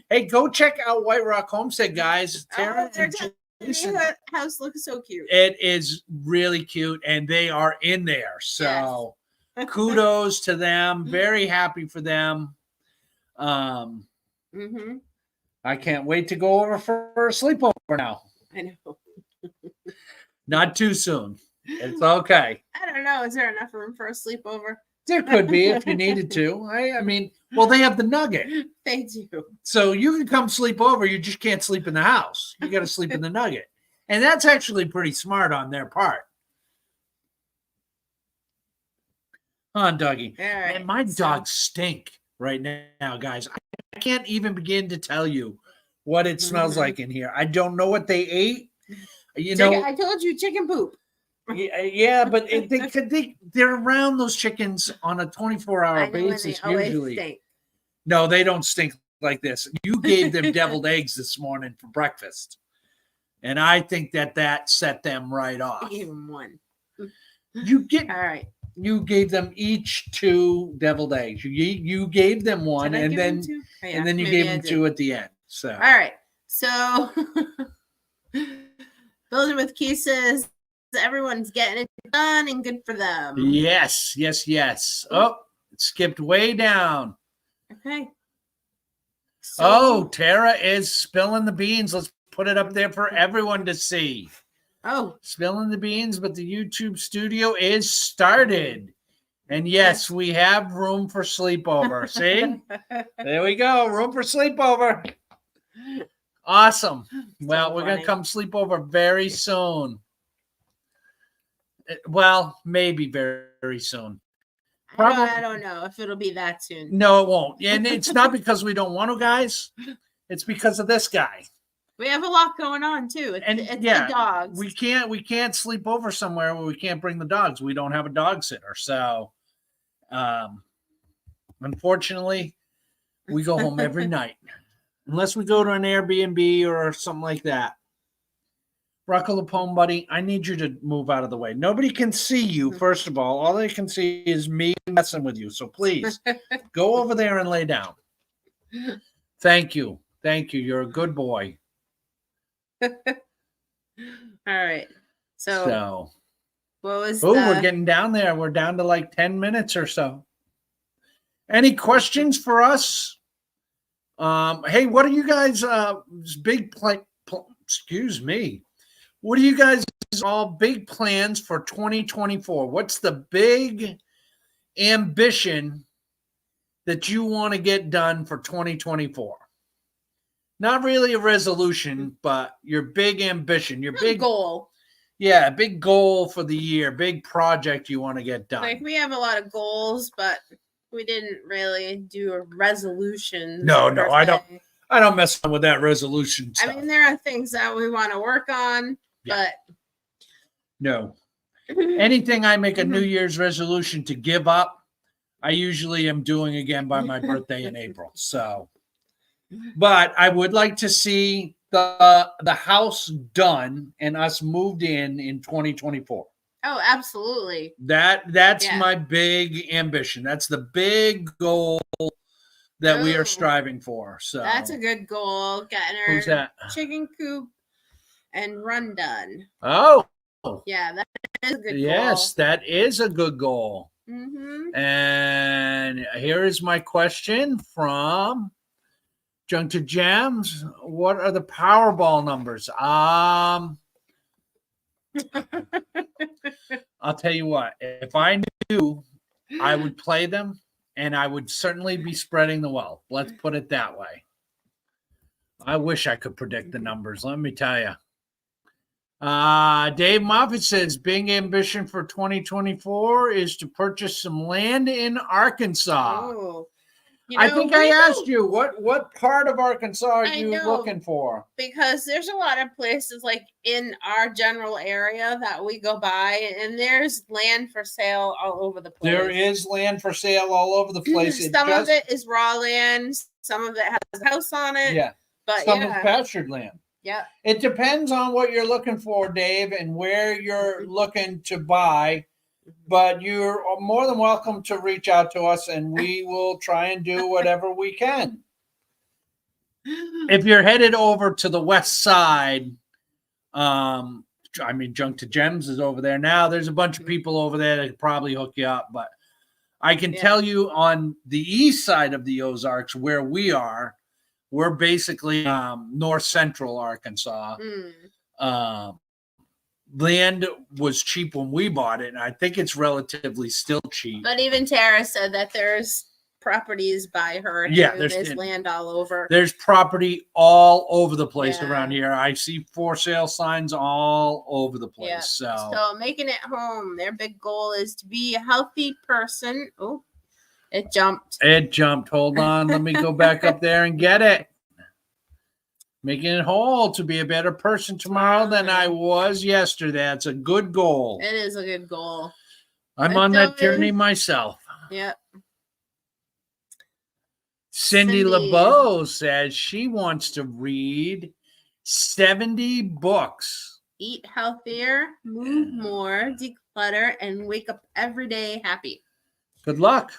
Hey, go check out White Rock Homestead, guys. Tara and Jason. House looks so cute. It is really cute, and they are in there. So kudos to them. Very happy for them. I can't wait to go over for a sleepover now. I know. Not too soon. It's okay. I don't know. Is there enough room for a sleepover? There could be if you needed to. I mean, well, they have the Nugget. They do. So you can come sleep over. You just can't sleep in the house. You got to sleep in the Nugget. And that's actually pretty smart on their part. Huh, Dougie? Right, and my dogs stink right now, guys. I can't even begin to tell you what it smells like in here. I don't know what they ate. You know, I told you chicken poop. Yeah, but they're around those chickens on a 24-hour basis usually. No, they don't stink like this. You gave them deviled eggs this morning for breakfast, and I think that set them right off. I gave them one. You all right. You gave them each 2 deviled eggs. You gave them one, and then you gave them 2 at the end. So all right. So Building with Key says everyone's getting it done, and good for them. Yes. Oh, it skipped way down. Okay. So, Tara is spilling the beans. Let's put it up there for everyone to see. Oh. Spilling the beans, but the YouTube studio is started. And yes, we have room for sleepover. See? There we go. Room for sleepover. Awesome. Well, we're going to come sleep over very soon. Well, maybe very, very soon. I don't know if it'll be that soon. No, it won't. And it's not because we don't want to, guys. It's because of this guy. We have a lot going on too. It's the dogs. We can't sleep over somewhere where we can't bring the dogs. We don't have a dog sitter. So unfortunately, we go home every night. Unless we go to an Airbnb or something like that. Rocco Lapone, buddy, I need you to move out of the way. Nobody can see you, first of all. All they can see is me messing with you. So please, go over there and lay down. Thank you. You're a good boy. All right. So what was we're getting down there. We're down to like 10 minutes or so. Any questions for us? Hey, what are you guys excuse me. What are you guys all big plans for 2024? What's the big ambition that you want to get done for 2024? Not really a resolution, but your big ambition, your big goal. Yeah, big goal for the year, big project you want to get done. Like we have a lot of goals, but we didn't really do a resolution. No, I don't mess with that resolution stuff. I mean, there are things that we want to work on, but no. Anything I make a New Year's resolution to give up, I usually am doing again by my birthday in April. So, but I would like to see the house done and us moved in 2024. Oh, absolutely. That's my big ambition. That's the big goal that we are striving for. So that's a good goal. Getting our chicken coop and run done. Oh. Yeah, that is a good goal. Yes, that is a good goal. Mm-hmm. And here is my question from Junk to Jams. What are the Powerball numbers? I'll tell you what. If I knew, I would play them, and I would certainly be spreading the wealth. Let's put it that way. I wish I could predict the numbers. Let me tell you. Dave Moffitt says, big ambition for 2024 is to purchase some land in Arkansas. Oh. I think I asked you what part of Arkansas are you looking for? Because there's a lot of places like in our general area that we go by, and there's land for sale all over the place. There is land for sale all over the place. Some of it is raw land. Some of it has a house on it. Yeah. But some is pastured land. Yeah. It depends on what you're looking for, Dave, and where you're looking to buy but you're more than welcome to reach out to us, and we will try and do whatever we can. If you're headed over to the west side, Junk to Gems is over there now. There's a bunch of people over there that could probably hook you up, but I can tell you on the east side of the Ozarks where we are, we're basically north central Arkansas. Land was cheap when we bought it, and I think it's relatively still cheap. But even Tara said that there's properties by her. Yeah, there's land all over. There's property all over the place around here. I see for sale signs all over the place. So making it home. Their big goal is to be a healthy person. Oh, it jumped. Hold on. Let me go back up there and get it. Making it whole to be a better person tomorrow than I was yesterday. That's a good goal. It is a good goal. I'm on that journey myself. Yep. Cindy LeBeau says she wants to read 70 books. Eat healthier, move more, declutter, and wake up every day happy. Good luck.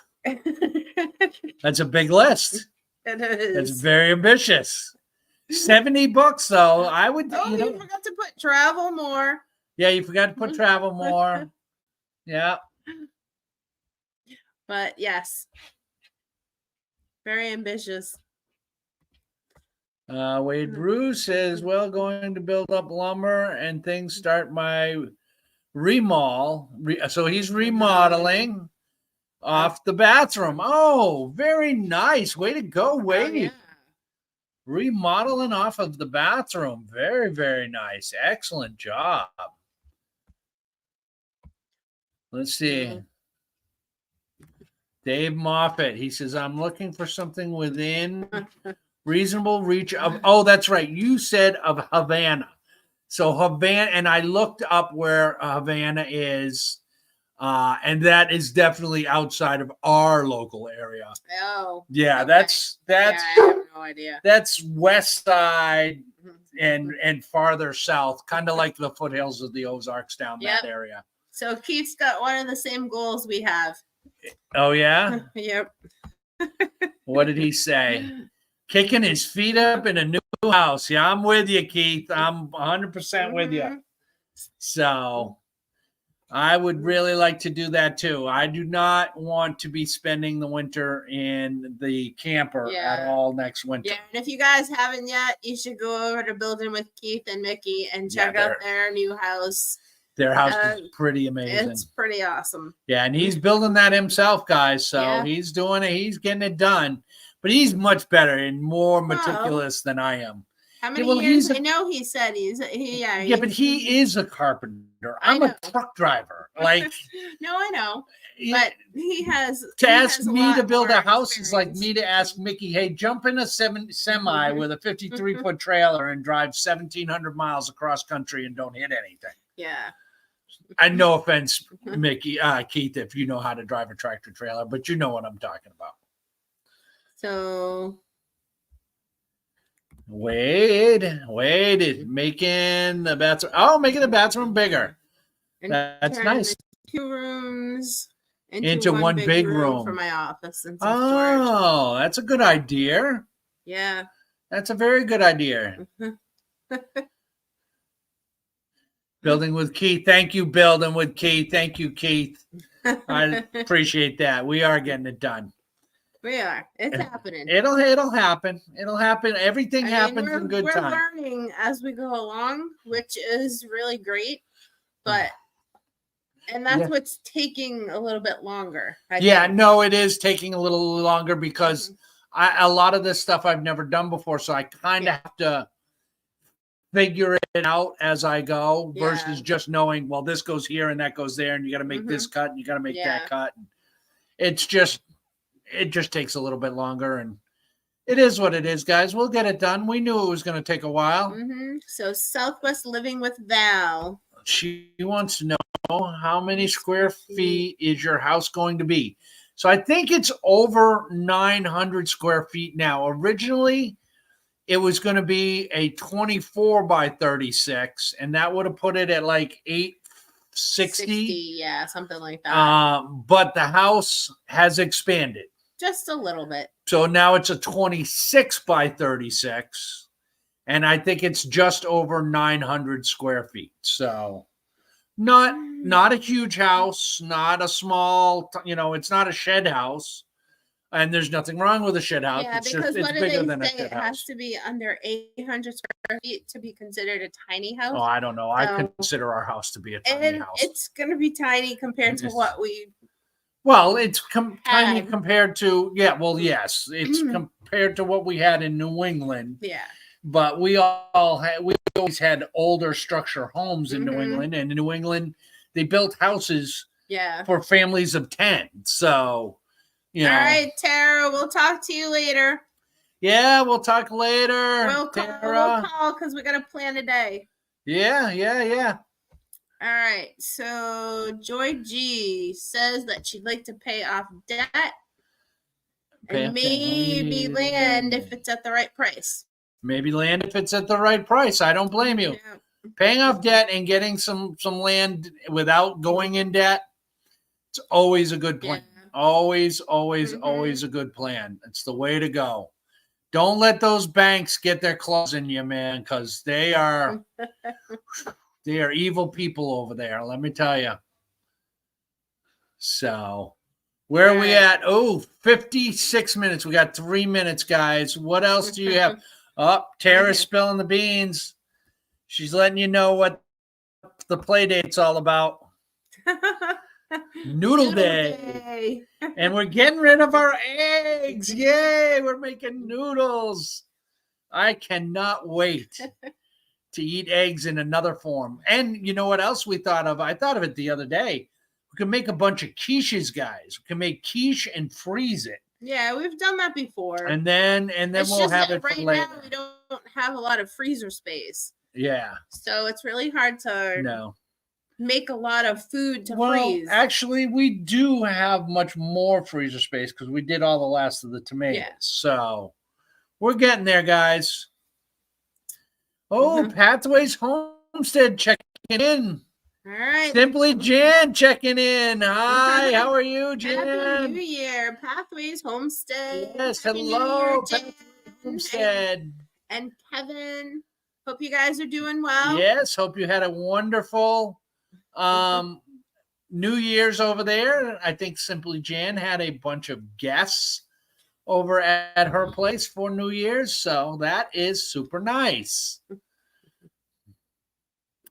That's a big list. It is. It's very ambitious. 70 books, though. I would. Oh, you forgot to put travel more. Yeah, you forgot to put travel more. Yeah. But yes, very ambitious. Wade Bruce says, well, going to build up lumber and things start my remodel. So he's remodeling off the bathroom. Oh, very nice. Way to go, Wade. Yeah. Remodeling off of the bathroom. Very, very nice. Excellent job. Let's see. Dave Moffat, he says, I'm looking for something within reasonable reach of, oh, that's right. You said of Havana. So Havana, and I looked up where Havana is, and that is definitely outside of our local area. Oh. Yeah, okay. that's I have no idea. That's west side and farther south, kind of like the foothills of the Ozarks down that area. So Keith's got one of the same goals we have. Oh, yeah? Yep. What did he say? Kicking his feet up in a new house. Yeah, I'm with you, Keith. I'm 100% with you. So I would really like to do that, too. I do not want to be spending the winter in the camper at all next winter. Yeah, and if you guys haven't yet, you should go over to Building with Keith and Mickey and check out their new house. Their house is pretty amazing. It's pretty awesome. Yeah, and he's building that himself, guys. So he's doing it. He's getting it done. But he's much better and more meticulous than I am. How many years? I know he said Yeah, but he is a carpenter. I'm a truck driver. Like, no, I know. But he has to ask me to build a house is like me to ask Mickey, hey, jump in a semi with a 53-foot trailer and drive 1,700 miles across country and don't hit anything. Yeah. And no offense, Mickey, Keith, if you know how to drive a tractor trailer, but you know what I'm talking about. So Wade is making the bathroom. Oh, making the bathroom bigger. That's nice. 2 rooms into one big room for my office and some storage. That's a good idea. Yeah. That's a very good idea. Building with Keith. Thank you, Building with Keith. Thank you, Keith. I appreciate that. We are getting it done. We are. It's happening. It'll happen. It'll happen. Everything happens in good time. We're learning as we go along, which is really great. But and that's what's taking a little bit longer. I think. No, it is taking a little longer because a lot of this stuff I've never done before, so I kind of have to figure it out as I go versus just knowing, well, this goes here and that goes there, and you got to make this cut and you got to make that cut. It just takes a little bit longer, and it is what it is, guys. We'll get it done. We knew it was going to take a while. So Southwest Living with Val. She wants to know how many square feet is your house going to be? So I think it's over 900 square feet now. Originally, it was going to be a 24 by 36, and that would have put it at like 60. Yeah, something like that. But the house has expanded. Just a little bit. So now it's a 26 by 36. And I think it's just over 900 square feet. So not a huge house, not a small, it's not a shed house. And there's nothing wrong with a shed house. Yeah, because it's bigger than a shed house. It has to be under 800 square feet to be considered a tiny house. Oh, I don't know. I consider our house to be a tiny house. It's going to be tiny compared to what we. Well, it's tiny compared to yes, it's compared to what we had in New England. Yeah. But we always had older structure homes in New England, and in New England they built houses for families of 10. So. All right, Tara, we'll talk to you later. Yeah, we'll talk later. We'll call because we got to plan a day. Yeah. All right, so Joy G says that she'd like to pay off debt and maybe land if it's at the right price. Maybe land if it's at the right price. I don't blame you. Yeah. Paying off debt and getting some land without going in debt, it's always a good plan. Yeah. Always a good plan. It's the way to go. Don't let those banks get their claws in you, man, because they are evil people over there. Let me tell you. So, where are we at? Oh, 56 minutes. We got 3 minutes, guys. What else do you have? Oh, Tara's spilling the beans. She's letting you know what the play date's all about. Noodle day. And we're getting rid of our eggs. Yay, we're making noodles. I cannot wait to eat eggs in another form. And you know what else we thought of? I thought of it the other day. We can make a bunch of quiches, guys. We can make quiche and freeze it. Yeah, we've done that before. And then we'll have it for later. Right now we don't have a lot of freezer space. Yeah. So it's really hard to make a lot of food to freeze. Actually, we do have much more freezer space because we did all the last of the tomatoes. Yeah. So we're getting there, guys. Oh, Pathways Homestead checking in. All right. Simply Jan checking in. Hi, how are you, Jan? Happy New Year. Pathways Homestead. Yes, hello, Pathways Homestead. And Kevin. Hope you guys are doing well. Yes, hope you had a wonderful New Year's over there. I think Simply Jan had a bunch of guests over at her place for New Year's, so that is super nice.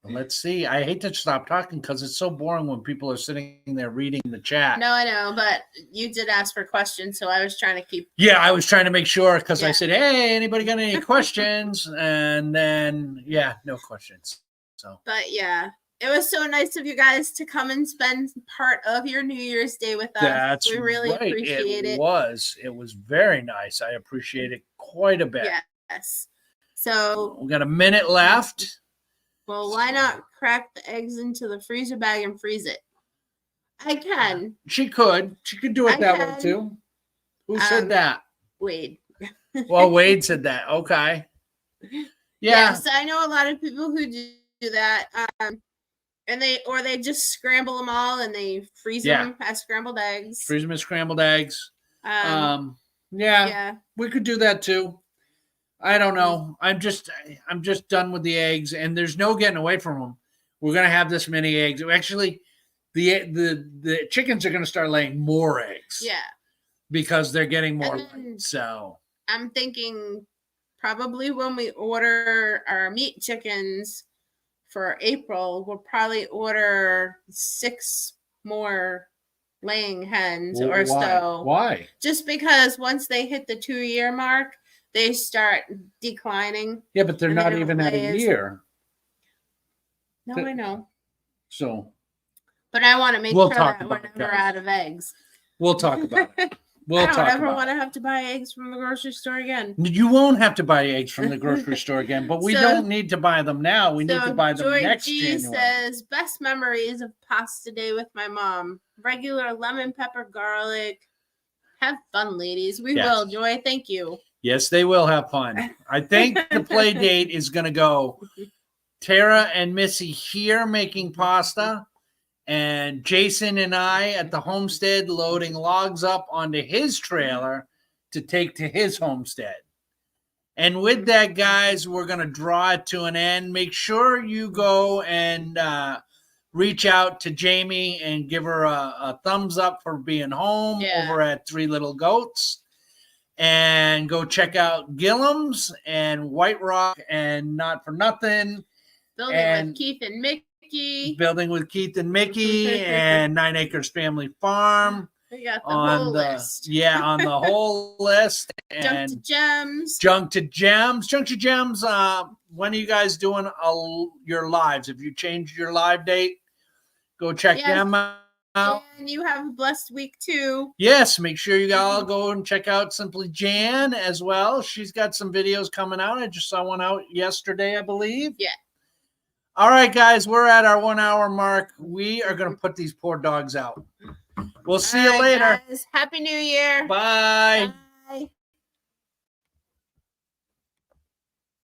Let's see. I hate to stop talking because it's so boring when people are sitting there reading the chat. No, I know, but you did ask for questions, so I was trying to keep. Yeah, I was trying to make sure because I said, "Hey, anybody got any questions?" And then, no questions. So, but yeah, it was so nice of you guys to come and spend part of your New Year's Day with us. That's we really appreciate it. It was very nice. I appreciate it quite a bit. Yes. So we got a minute left. Well, why not crack the eggs into the freezer bag and freeze it? I can. She could. She could do it that way too. Who said that? Wade. Well, Wade said that. Okay. Yeah. Yes, I know a lot of people who do that. And they just scramble them all and they freeze them as scrambled eggs. Freeze them as scrambled eggs. We could do that too. I don't know. I'm just done with the eggs, and there's no getting away from them. We're gonna have this many eggs. Actually, the chickens are gonna start laying more eggs. Yeah, because they're getting more light. So I'm thinking probably when we order our meat chickens for April, we'll probably order 6 more laying hens or so. Why? Just because once they hit the 2-year mark, they start declining. Yeah, but they're not even at a year. No, I know. So. But I want to make sure that we're never out of eggs. We'll talk about it. I don't ever want to have to buy eggs from the grocery store again. You won't have to buy eggs from the grocery store again, but we don't need to buy them now. We need to buy them next January. Joy G says, best memories of pasta day with my mom. Regular lemon, pepper, garlic. Have fun, ladies. We will, Joy. Thank you. Yes, they will have fun. I think the play date is going to go Tara and Missy here making pasta, and Jason and I at the homestead loading logs up onto his trailer to take to his homestead. And with that, guys, we're going to draw it to an end. Make sure you go and reach out to Jamie and give her a thumbs up for being home over at Three Little Goats. And go check out Gillum's and White Rock and Not for Nothing. Building with Keith and Mickey. Building with Keith and Mickey and 9 Acres Family Farm. We got the whole list. Yeah, on the whole list. And Junk to Gems. When are you guys doing your lives? If you changed your live date, go check them out. And you have a blessed week too. Yes, make sure you all go and check out Simply Jan as well. She's got some videos coming out. I just saw one out yesterday, I believe. Yeah. All right, guys, we're at our 1 hour mark. We are going to put these poor dogs out. We'll see you later. Guys. Happy New Year. Bye. Bye.